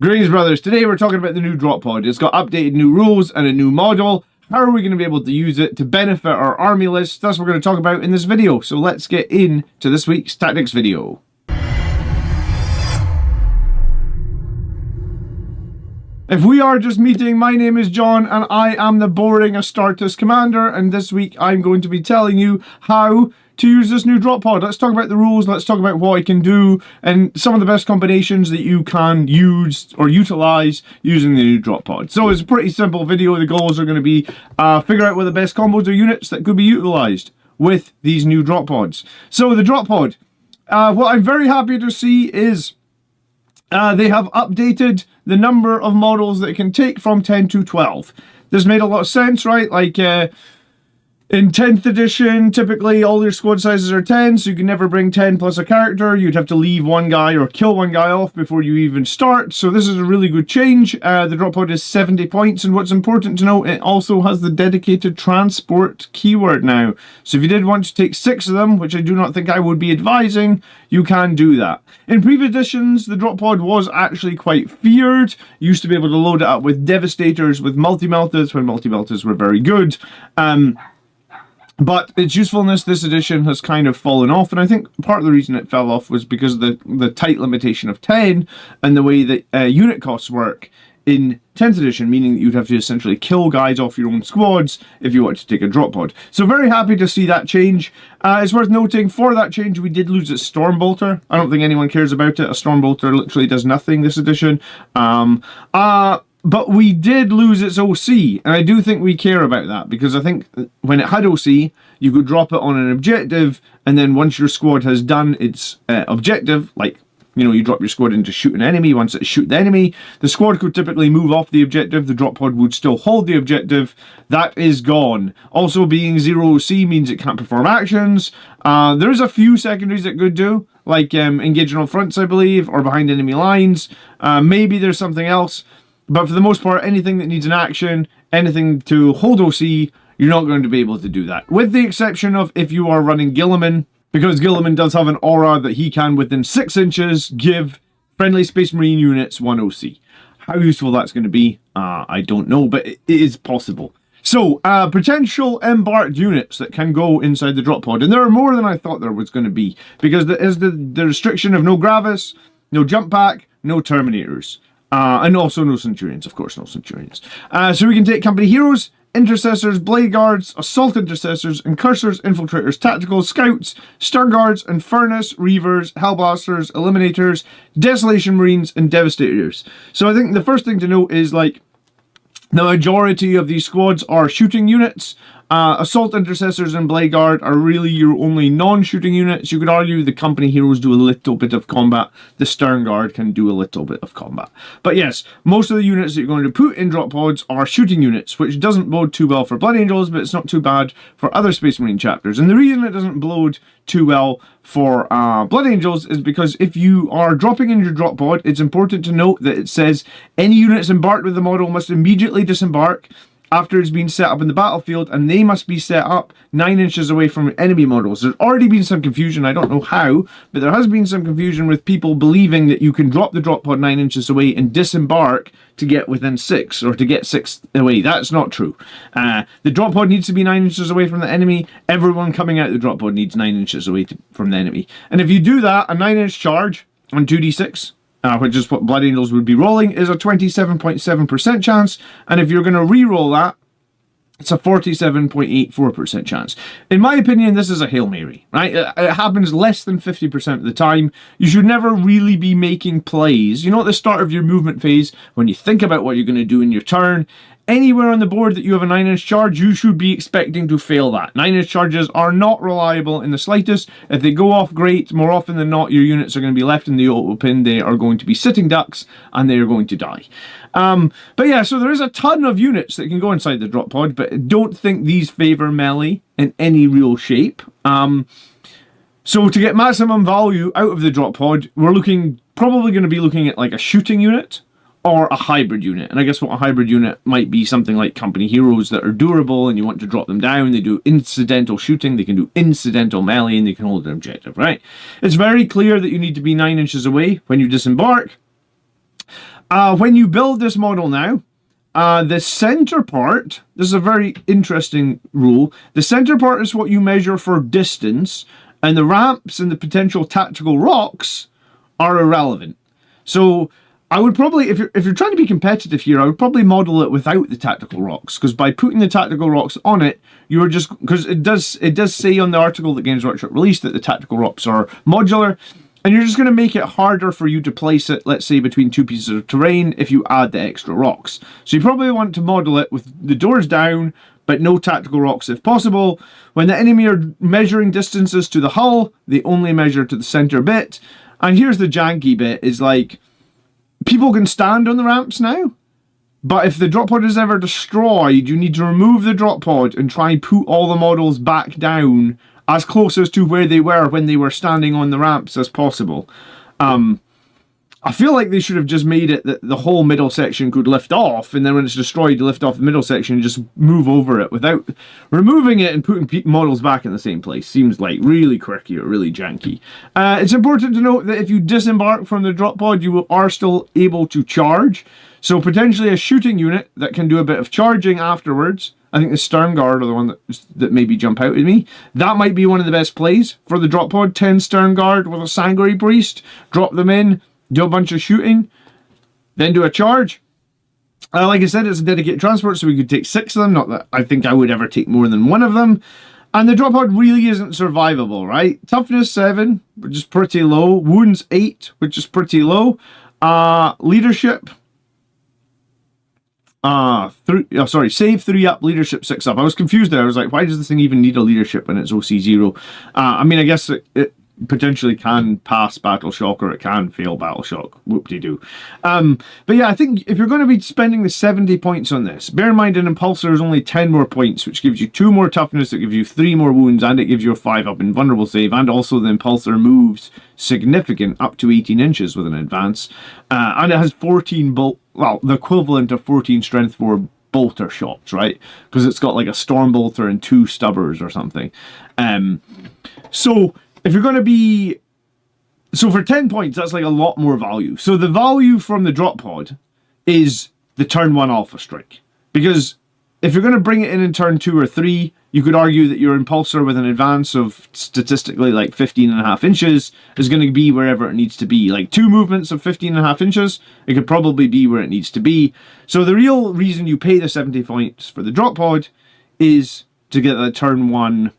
Greetings, brothers. Today we're talking about the new drop pod. It's got updated new rules and a new model. How are we going to be able to use it to benefit our army list? That's what we're going to talk about in this video. So let's get into this week's tactics video. If we are just meeting, my name is John and I am the boring Astartes commander, and this week I'm going to be telling you how to use this new drop pod. Let's talk about the rules, let's talk about what it can do, and some of the best combinations that you can use or utilize using the new drop pod. So it's a pretty simple video. The goals are going to be figure out what the best combos or units that could be utilized with these new drop pods. So the drop pod, what I'm very happy to see is they have updated the number of models that it can take from 10 to 12. This made a lot of sense, right? Like in 10th edition, typically all your squad sizes are 10, so you can never bring 10 plus a character. You'd have to leave one guy or kill one guy off before you even start. So this is a really good change. The drop pod is 70 points, and what's important to note, it also has the dedicated transport keyword now. So if you did want to take 6 of them, which I do not think I would be advising, you can do that. In previous editions, the drop pod was actually quite feared. You used to be able to load it up with devastators, with multi-meltas, when multi-meltas were very good. But its usefulness this edition has kind of fallen off, and I think part of the reason it fell off was because of the tight limitation of 10 and the way that unit costs work in 10th edition, meaning that you'd have to essentially kill guys off your own squads if you want to take a drop pod. So very happy to see that change. It's worth noting, for that change we did lose its Stormbolter. I don't think anyone cares about it. A Stormbolter literally does nothing this edition. But we did lose its OC, and I do think we care about that, because I think when it had OC, you could drop it on an objective, and then once your squad has done its objective, like, you know, you drop your squad in to shoot an enemy, once it shoot the enemy, the squad could typically move off the objective, the drop pod would still hold the objective. That is gone. Also, being 0 OC means it can't perform actions. There's a few secondaries it could do, like engaging on fronts, I believe, or behind enemy lines. Maybe there's something else. But for the most part, anything that needs an action, anything to hold OC, you're not going to be able to do that. With the exception of if you are running Guilliman, because Guilliman does have an aura that he can, within 6 inches, give friendly Space Marine units 1 OC. How useful that's going to be, I don't know, but it is possible. So, potential embarked units that can go inside the drop pod, and there are more than I thought there was going to be, because there is the restriction of no Gravis, no Jump Pack, no Terminators. And also no Centurions, of course, no Centurions. So we can take Company Heroes, Intercessors, Blade Guards, Assault Intercessors, Incursors, Infiltrators, Tactical, Scouts, Stern Guards, Infernus, Reavers, Hellblasters, Eliminators, Desolation Marines, and Devastators. So I think the first thing to note is, like, the majority of these squads are shooting units. Assault Intercessors and Blade Guard are really your only non-shooting units. You could argue the Company Heroes do a little bit of combat. The Stern Guard can do a little bit of combat. But yes, most of the units that you're going to put in drop pods are shooting units, which doesn't bode too well for Blood Angels, but it's not too bad for other Space Marine chapters. And the reason it doesn't bode too well for Blood Angels is because if you are dropping in your drop pod, it's important to note that it says any units embarked with the model must immediately disembark after it's been set up in the battlefield, and they must be set up 9 inches away from enemy models. There's already been some confusion, I don't know how, but there has been some confusion with people believing that you can drop the drop pod 9 inches away and disembark to get within 6, or to get 6 away. That's not true. The drop pod needs to be 9 inches away from the enemy. Everyone coming out the drop pod needs 9 inches away from the enemy. And if you do that, a 9-inch charge on 2d6, which is what Blood Angels would be rolling, is a 27.7% chance, and if you're going to re-roll that, it's a 47.84% chance. In my opinion, this is a Hail Mary, right? It happens less than 50% of the time. You should never really be making plays. You know, at the start of your movement phase, when you think about what you're going to do in your turn, anywhere on the board that you have a 9-inch charge, you should be expecting to fail that. 9-inch charges are not reliable in the slightest. If they go off, great. More often than not, your units are going to be left in the open. They are going to be sitting ducks, and they are going to die. But yeah, so there is a ton of units that can go inside the drop pod, but don't think these favor melee in any real shape. So to get maximum value out of the drop pod, we're probably going to be looking at like a shooting unit, or a hybrid unit. And I guess what a hybrid unit might be something like Company Heroes that are durable and you want to drop them down. They do incidental shooting, they can do incidental melee, and they can hold an objective, right? It's very clear that you need to be 9 inches away when you disembark. When you build this model now, the center part, this is a very interesting rule. The center part is what you measure for distance, and the ramps and the potential tactical rocks are irrelevant. So I would probably, if you're trying to be competitive here, I would probably model it without the tactical rocks, because by putting the tactical rocks on it, you're just, because it does say on the article that Games Workshop released that the tactical rocks are modular, and you're just going to make it harder for you to place it, let's say, between two pieces of terrain if you add the extra rocks. So you probably want to model it with the doors down, but no tactical rocks if possible. When the enemy are measuring distances to the hull, they only measure to the center bit. And here's the janky bit, is like, people can stand on the ramps now, but if the drop pod is ever destroyed, you need to remove the drop pod and try and put all the models back down as close as to where they were when they were standing on the ramps as possible. I feel like they should have just made it that the whole middle section could lift off, and then when it's destroyed, you lift off the middle section and just move over it without removing it and putting models back in the same place. Seems like really quirky or really janky. It's important to note that if you disembark from the drop pod, you are still able to charge. So potentially a shooting unit that can do a bit of charging afterwards. I think the Stern Guard are the one that maybe jump out at me. That might be one of the best plays for the drop pod. 10 Stern Guard with a Sanguinary Priest. Drop them in. Do a bunch of shooting, then do a charge. Like I said, it's a dedicated transport, so we could take 6 of them. Not that I think I would ever take more than 1 of them. And the drop pod really isn't survivable, right? Toughness 7, which is pretty low. Wounds 8, which is pretty low. Leadership. Save 3 up, leadership 6 up. I was confused there. I was like, why does this thing even need a leadership when it's OC 0? I mean, I guess it potentially can pass Battle Shock, or it can fail Battle Shock. Whoop-de-doo. But yeah, I think if you're going to be spending the 70 points on this, bear in mind an Impulsor is only 10 more points, which gives you 2 more toughness, it gives you 3 more wounds, and it gives you a 5 up in vulnerable save, and also the Impulsor moves significant up to 18 inches with an advance, and it has 14 the equivalent of 14 strength for bolter shots, right? Because it's got like a storm bolter and 2 stubbers or something. So if you're going to be... So for 10 points, that's like a lot more value. So the value from the drop pod is the turn 1 Alpha Strike. Because if you're going to bring it in turn 2 or 3, you could argue that your Impulsor with an advance of statistically like 15.5 inches is going to be wherever it needs to be. Like 2 movements of 15.5 inches, it could probably be where it needs to be. So the real reason you pay the 70 points for the drop pod is to get that turn 1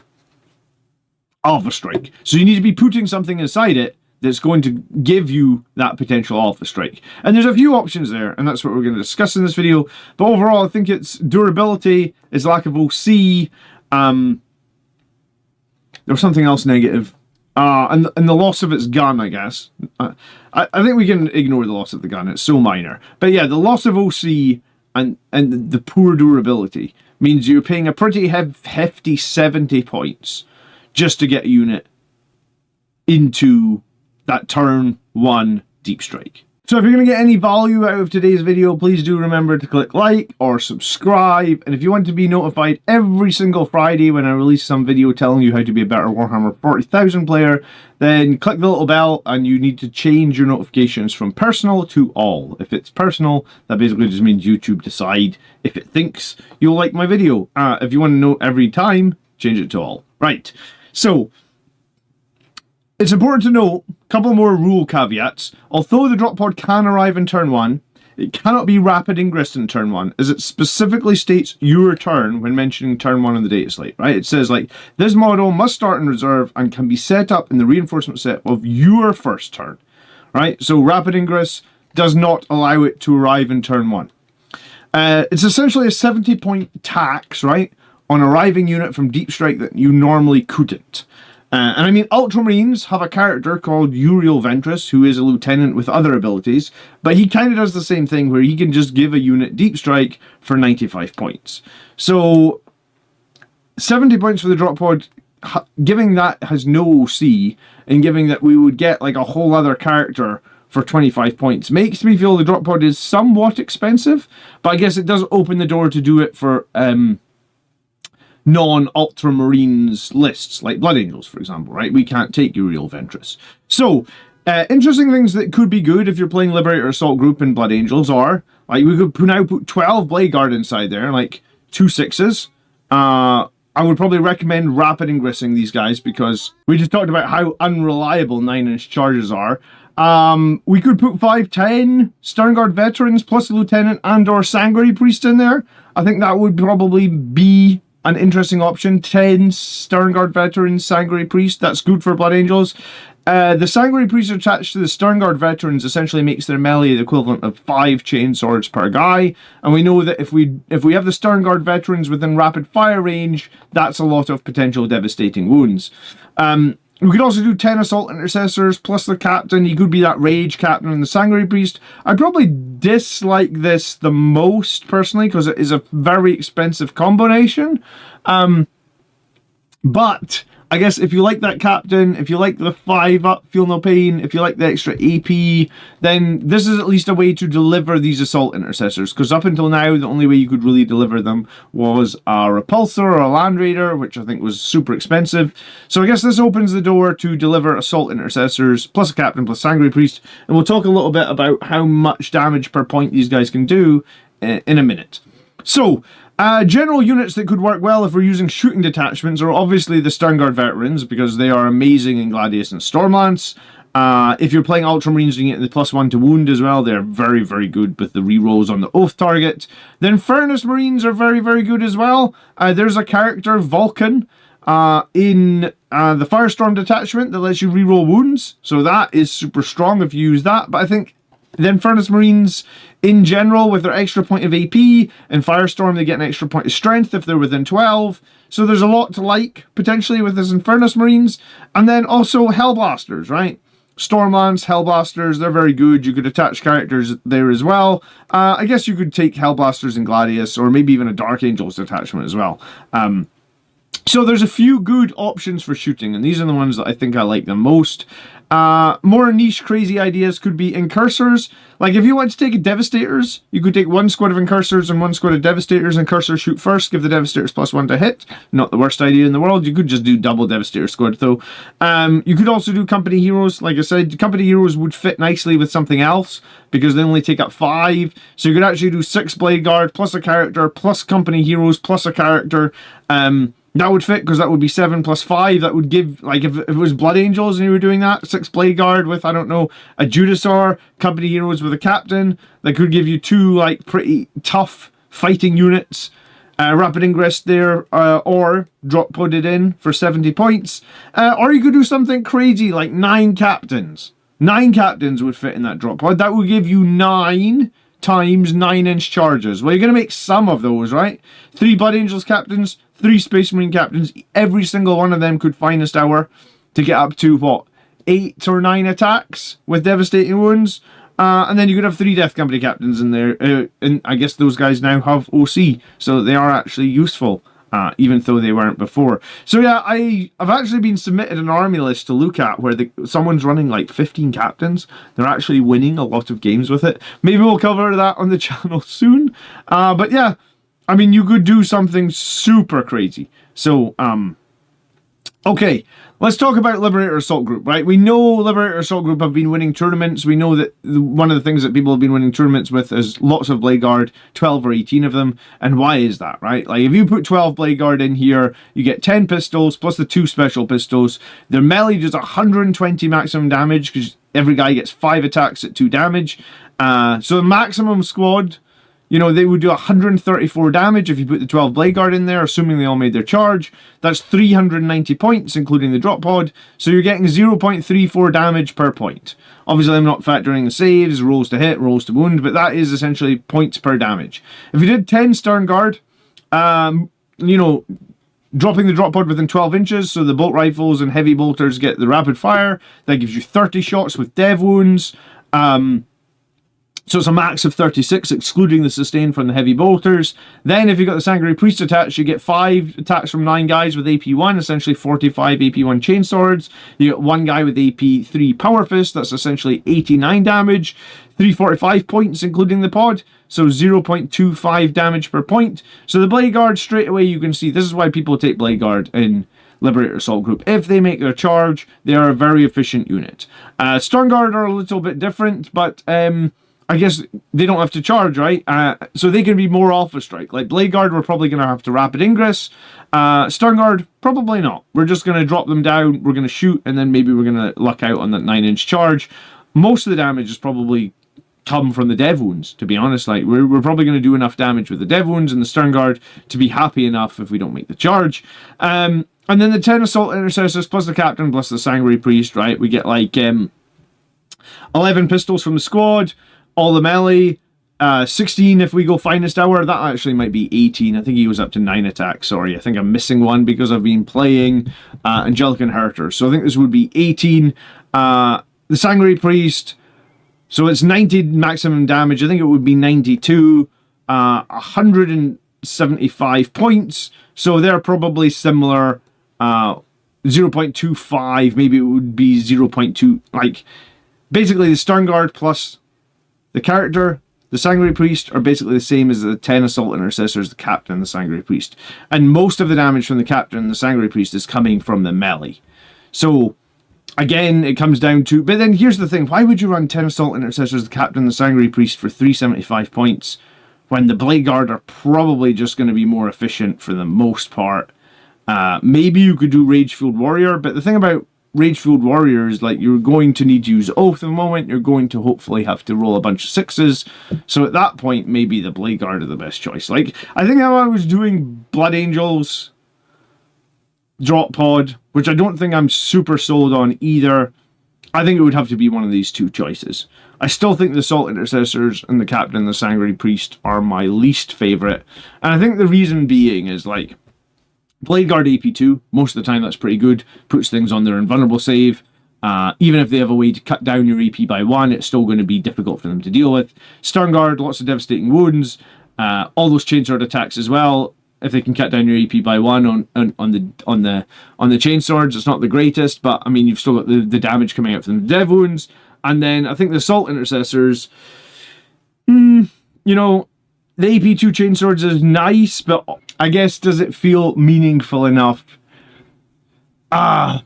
Alpha Strike. So you need to be putting something inside it that's going to give you that potential Alpha Strike. And there's a few options there, and that's what we're going to discuss in this video. But overall, I think it's durability, its lack of OC, there was something else negative, and the loss of its gun, I guess. I think we can ignore the loss of the gun, it's so minor. But yeah, the loss of OC and the poor durability means you're paying a pretty hefty 70 points just to get a unit into that turn 1 Deep Strike. So if you're going to get any value out of today's video, please do remember to click like or subscribe. And if you want to be notified every single Friday when I release some video telling you how to be a better Warhammer 40,000 player, then click the little bell, and you need to change your notifications from personal to all. If it's personal, that basically just means YouTube decide if it thinks you'll like my video. If you want to know every time, change it to all. Right. So, it's important to note a couple more rule caveats. Although the drop pod can arrive in turn 1, it cannot be rapid ingress in turn 1, as it specifically states your turn when mentioning turn 1 on the data slate, right? It says, like, this model must start in reserve and can be set up in the reinforcement set of your first turn, right? So rapid ingress does not allow it to arrive in turn 1. It's essentially a 70-point tax, right, on arriving unit from Deep Strike that you normally couldn't. And I mean, Ultramarines have a character called Uriel Ventress, who is a lieutenant with other abilities, but he kind of does the same thing where he can just give a unit Deep Strike for 95 points. So, 70 points for the drop pod, giving that has no OC, and giving that we would get like a whole other character for 25 points, makes me feel the drop pod is somewhat expensive, but I guess it does open the door to do it for non-Ultramarines lists, like Blood Angels, for example, right? We can't take Uriel Ventress. So, Interesting things that could be good if you're playing Liberator Assault Group and Blood Angels are, like, we could now put 12 Blade Guard inside there, like 2 6s. I would probably recommend rapid ingressing these guys because we just talked about how unreliable 9-inch charges are. We could put 5-10 Sternguard veterans plus a lieutenant and or Sanguinary Priest in there. I think that would probably be an interesting option. 10 Sternguard veterans, Sanguinary Priest. That's good for Blood Angels. The Sanguinary Priest attached to the Sternguard veterans essentially makes their melee the equivalent of 5 chain swords per guy, and we know that if we have the Sternguard veterans within rapid fire range, that's a lot of potential devastating wounds. We could also do 10 Assault Intercessors plus the captain. He could be that Rage captain and the Sanguinary Priest. I probably dislike this the most personally because it is a very expensive combination. But I guess if you like that captain, if you like the 5-up, feel no pain, if you like the extra AP, then this is at least a way to deliver these Assault Intercessors, because up until now, the only way you could really deliver them was a Repulsor or a Land Raider, which I think was super expensive. So I guess this opens the door to deliver Assault Intercessors, plus a captain, plus Sanguinary Priest, and we'll talk a little bit about how much damage per point these guys can do in a minute. So, general units that could work well if we're using shooting detachments are obviously the Sternguard veterans, because they are amazing in Gladius and Stormlance. If you're playing Ultramarines, you get the +1 to wound as well. They're very, very good with the rerolls on the Oath target. Then Furnace Marines are very, very good as well. There's a character, Vulcan, in the Firestorm detachment that lets you reroll wounds. So that is super strong if you use that. But I think then Furnace Marines in general, with their extra point of AP, and Firestorm, they get an extra point of strength if they're within 12. So there's a lot to like, potentially, with this in Furnace Marines. And then also Hellblasters, right? Stormlance, Hellblasters, they're very good. You could attach characters there as well. I guess you could take Hellblasters in Gladius, or maybe even a Dark Angels detachment as well. So there's a few good options for shooting, and these are the ones that I think I like the most. More niche, crazy ideas could be Incursors. Like, if you want to take Devastators, you could take 1 squad of Incursors and 1 squad of Devastators. Incursors shoot first, give the Devastators +1 to hit. Not the worst idea in the world. You could just do double Devastator squad, though. You could also do Company Heroes. Like I said, Company Heroes would fit nicely with something else, because they only take up 5. So you could actually do 6 Blade Guard, plus a character, plus Company Heroes, plus a character. That would fit, because that would be 7 + 5. That would give, like, if it was Blood Angels and you were doing that, 6 Blade Guard with, I don't know, a Judisaur, Company Heroes with a Captain, that could give you 2, like, pretty tough fighting units. Rapid Ingress there, or drop pod it in for 70 points. Or you could do something crazy, like 9 Captains. 9 Captains would fit in that drop pod. That would give you 9 times 9-inch charges. Well, you're going to make some of those, right? 3 Blood Angels Captains, 3 Space Marine Captains. Every single one of them could Finest Hour to get up to, what, 8 or 9 attacks with devastating wounds. And then you could have 3 Death Company Captains in there. And I guess those guys now have OC, so they are actually useful, even though they weren't before. So yeah, I've actually been submitted an army list to look at where someone's running like 15 captains. They're actually winning a lot of games with it. Maybe we'll cover that on the channel soon. But yeah, I mean, you could do something super crazy. So, okay, let's talk about Liberator Assault Group, right? We know Liberator Assault Group have been winning tournaments. We know that one of the things that people have been winning tournaments with is lots of Blade Guard, 12 or 18 of them. And why is that, right? Like, if you put 12 Blade Guard in here, you get 10 pistols plus the 2 special pistols. Their melee does 120 maximum damage because every guy gets 5 attacks at 2 damage. So the maximum squad, you know, they would do 134 damage if you put the 12 Blade Guard in there, assuming they all made their charge. That's 390 points, including the drop pod. So you're getting 0.34 damage per point. Obviously, I'm not factoring the saves, rolls to hit, rolls to wound, but that is essentially points per damage. If you did 10 Sternguard, you know, dropping the drop pod within 12 inches, so the bolt rifles and heavy bolters get the rapid fire. That gives you 30 shots with dev wounds. So it's a max of 36, excluding the sustain from the heavy bolters. Then if you've got the Sanguinary Priest attached, you get 5 attacks from 9 guys with AP1, essentially 45 AP1 chainswords. You get 1 guy with AP3 Power Fist, that's essentially 89 damage. 345 points, including the pod, so 0.25 damage per point. So the Blade Guard, straight away you can see, this is why people take Blade Guard in Liberator Assault Group. If they make their charge, they are a very efficient unit. Sternguard are a little bit different, but I guess they don't have to charge, right? So they can be more Alpha Strike. Like Blade Guard, we're probably going to have to Rapid Ingress. Sternguard, probably not. We're just going to drop them down, we're going to shoot, and then maybe we're going to luck out on that 9-inch charge. Most of the damage is probably come from the Dev Wounds, to be honest. Like, we're probably going to do enough damage with the Dev Wounds and the Sternguard to be happy enough if we don't make the charge. And then the 10 Assault Intercessors plus the Captain plus the Sanguinary Priest, right? We get like 11 pistols from the squad, all the melee, 16 if we go Finest Hour. That actually might be 18. I think he goes up to 9 attacks. Sorry, I think I'm missing one because I've been playing Angelic Inheritor. So I think this would be 18. The Sanguinary Priest, so it's 90 maximum damage. I think it would be 92. 175 points. So they're probably similar. 0.25, maybe it would be 0.2. Like, basically the Sternguard plus the character, the Sanguinary Priest, are basically the same as the 10 Assault Intercessors, the Captain, and the Sanguinary Priest. And most of the damage from the Captain and the Sanguinary Priest is coming from the melee. So, again, it comes down to... But then here's the thing. Why would you run 10 Assault Intercessors, the Captain, and the Sanguinary Priest for 375 points when the Blade Guard are probably just going to be more efficient for the most part? Maybe you could do Rage-Fueled Warrior, but the thing about Rage-Fueled Warrior is, like, you're going to need to use Oath at the moment. You're going to hopefully have to roll a bunch of 6s. So at that point, maybe the Blade Guard are the best choice. Like, I think how I was doing Blood Angels drop pod, which I don't think I'm super sold on either. I think it would have to be one of these two choices. I still think the Assault Intercessors and the Captain and the Sanguinary Priest are my least favourite. And I think the reason being is, like, Blade Guard AP2, most of the time that's pretty good, puts things on their invulnerable save. Even if they have a way to cut down your AP by 1, it's still going to be difficult for them to deal with. Sternguard, lots of devastating wounds, all those chainsword attacks as well. If they can cut down your AP by 1 on the chainswords, it's not the greatest, but I mean, you've still got the damage coming out from the dev wounds. And then I think the Assault Intercessors, you know, the AP2 chainswords is nice, but I guess does it feel meaningful enough? I'm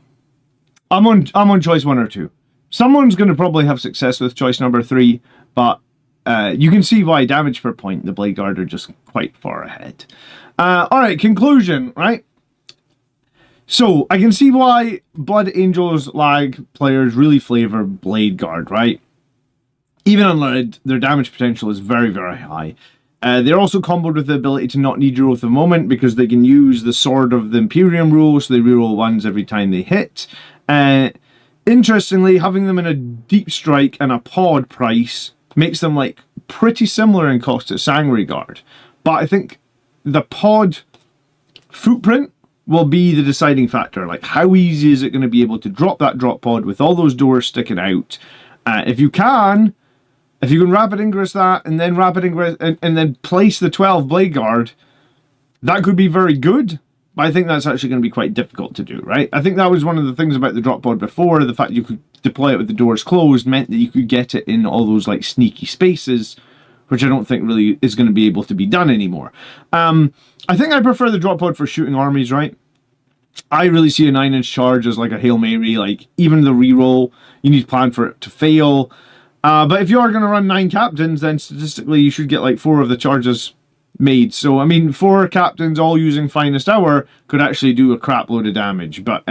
on choice 1 or 2. Someone's going to probably have success with choice number 3, but you can see why damage per point the Blade Guard are just quite far ahead. Alright, conclusion, right? So, I can see why Blood Angels lag players really favour Blade Guard, right? Even unlimited, their damage potential is very, very high. They're also comboed with the ability to not need your Oath of Moment because they can use the Sword of the Imperium rule, so they reroll 1s every time they hit. Interestingly, having them in a Deep Strike and a Pod price makes them, like, pretty similar in cost to Sanguinary Guard. But I think the Pod footprint will be the deciding factor. Like, how easy is it going to be able to drop that drop pod with all those doors sticking out? If you can Rapid Ingress that, and then Rapid Ingress, and then place the 12 Blade Guard, that could be very good, but I think that's actually going to be quite difficult to do, right? I think that was one of the things about the drop pod before, the fact you could deploy it with the doors closed meant that you could get it in all those, like, sneaky spaces, which I don't think really is going to be able to be done anymore. I think I prefer the drop pod for shooting armies, right? I really see a 9-inch charge as like a Hail Mary. Like, even the reroll, you need to plan for it to fail. But if you are going to run 9 captains, then statistically you should get like 4 of the charges made. So, I mean, 4 captains all using Finest Hour could actually do a crap load of damage. But,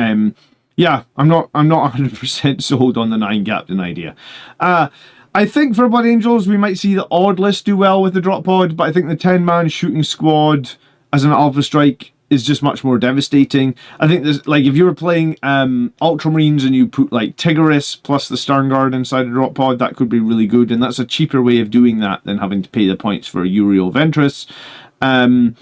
yeah, I'm not 100% sold on the 9 captain idea. I think for Blood Angels, we might see the odd list do well with the drop pod, but I think the 10-man shooting squad as an Alpha Strike is just much more devastating. I think there's, like, if you were playing Ultramarines and you put, like, Tigris plus the Sternguard inside a drop pod, that could be really good, and that's a cheaper way of doing that than having to pay the points for Uriel Ventress. I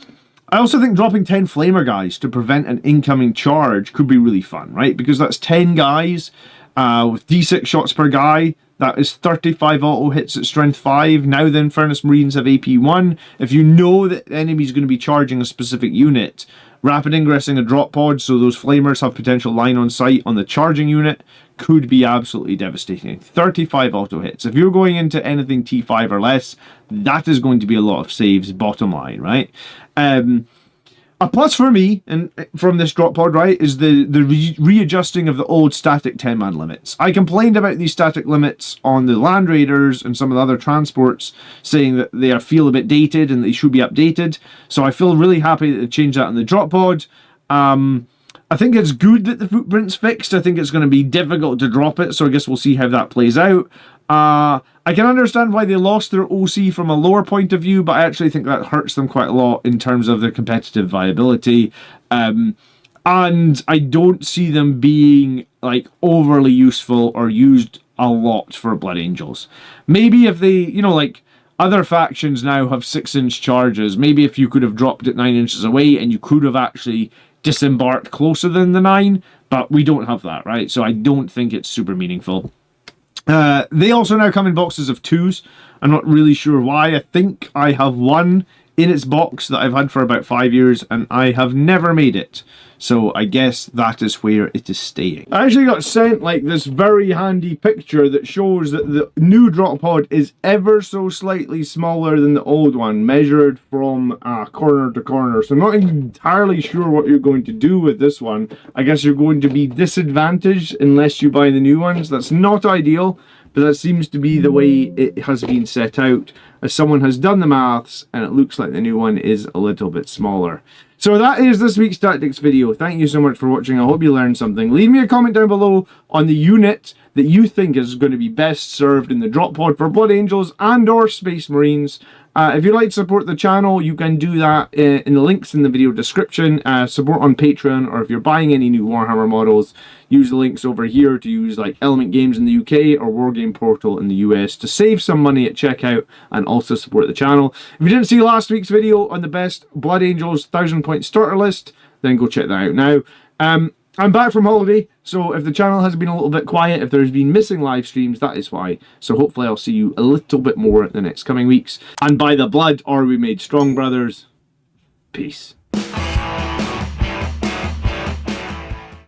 also think dropping 10 Flamer guys to prevent an incoming charge could be really fun, right? Because that's 10 guys with D6 shots per guy. That is 35 auto hits at strength 5. Now then, Furnace Marines have AP 1. If you know that the enemy's going to be charging a specific unit, rapid ingressing a drop pod so those flamers have potential line on sight on the charging unit could be absolutely devastating. 35 auto hits. If you're going into anything T5 or less, that is going to be a lot of saves, bottom line, right? A plus for me, and from this drop pod, right, is the readjusting of the old static 10-man limits. I complained about these static limits on the Land Raiders and some of the other transports, saying that they feel a bit dated and they should be updated. So I feel really happy that they changed that on the drop pod. I think it's good that the footprint's fixed. I think it's going to be difficult to drop it, so I guess we'll see how that plays out. I can understand why they lost their OC from a lower point of view, but I actually think that hurts them quite a lot in terms of their competitive viability. And I don't see them being like overly useful or used a lot for Blood Angels. Maybe if they, you know, like other factions now have 6-inch charges, maybe if you could have dropped it 9 inches away and you could have actually disembarked closer than the 9, but we don't have that, right? So I don't think it's super meaningful. They also now come in boxes of 2s. I'm not really sure why. I think I have one in its box that I've had for about 5 years, and I have never made it. So I guess that is where it is staying. I actually got sent like this very handy picture that shows that the new drop pod is ever so slightly smaller than the old one, measured from corner to corner. So I'm not entirely sure what you're going to do with this one. I guess you're going to be disadvantaged unless you buy the new ones. That's not ideal, but that seems to be the way it has been set out, as someone has done the maths, and it looks like the new one is a little bit smaller. So that is this week's tactics video. Thank you so much for watching. I hope you learned something. Leave me a comment down below on the unit that you think is going to be best served in the drop pod for Blood Angels and or Space Marines. If you'd like to support the channel, you can do that in the links in the video description. Support on Patreon, or if you're buying any new Warhammer models, use the links over here to use like Element Games in the UK or Wargame Portal in the US to save some money at checkout and also support the channel. If you didn't see last week's video on the best Blood Angels 1000-point starter list, then go check that out now. I'm back from holiday, so if the channel has been a little bit quiet, if there's been missing live streams, that is why. So hopefully I'll see you a little bit more in the next coming weeks. And by the blood are we made strong, brothers. Peace.